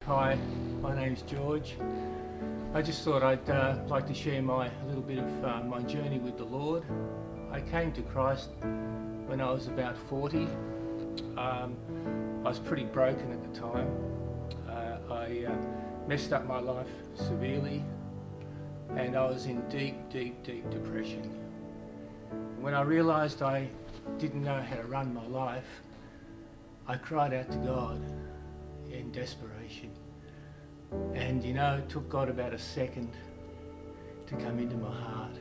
Hi, my name's George. I just thought I'd like to share a little bit of my journey with the Lord. I came to Christ when I was about 40. I was pretty broken at the time. I messed up my life severely, and I was in deep depression. When I realised I didn't know how to run my life, I cried out to God in desperation. And it took God about a second to come into my heart.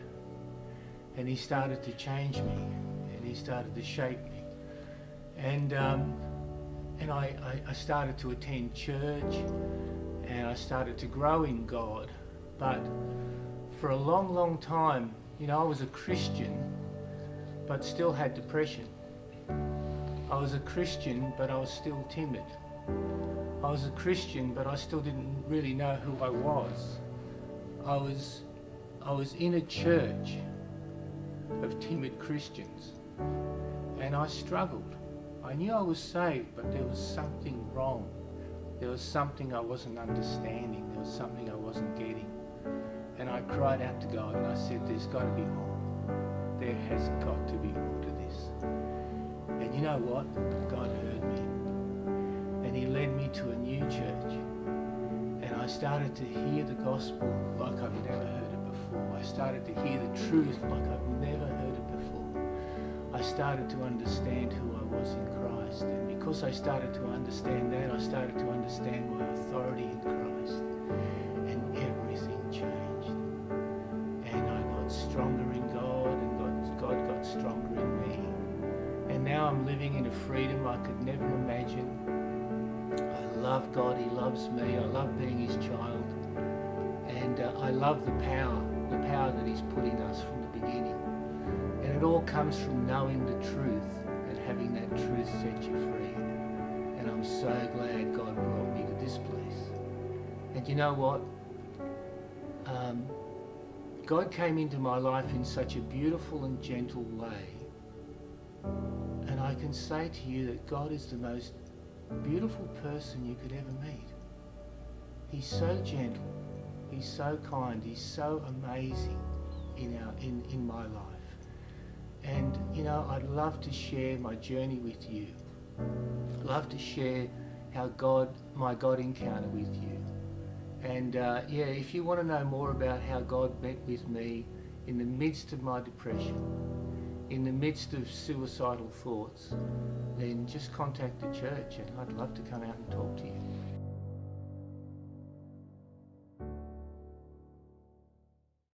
And he started to change me, and he started to shape me. And I started to attend church, and I started to grow in God. But for a long time, I was a Christian, but still had depression. I was a Christian, but I was still timid. I was a Christian, but I still didn't really know who I was. I was in a church of timid Christians, and I struggled. I knew I was saved, but there was something wrong. There was something I wasn't understanding. There was something I wasn't getting. And I cried out to God, and I said, there's got to be more. There has got to be more to this. And you know what? God heard me. And he led me to a new church, and I started to hear the gospel like I've never heard it before. I started to hear the truth like I've never heard it before. I started to understand who I was in Christ, and because I started to understand that, I started to understand my authority in Christ, and everything changed. And I got stronger in God, and God got stronger in me. And now I'm living in a freedom I could never imagine. I love God, he loves me, I love being his child, and I love the power that he's put in us from the beginning. And it all comes from knowing the truth and having that truth set you free. And I'm so glad God brought me to this place. And you know what? God came into my life in such a beautiful and gentle way. And I can say to you that God is the most beautiful person you could ever meet. He's so gentle, he's so kind, he's so amazing in my life. And I'd love to share my journey with you. I'd love to share my God encounter with you. And if you want to know more about how God met with me in the midst of my depression, in the midst of suicidal thoughts, then just contact the church, and I'd love to come out and talk to you.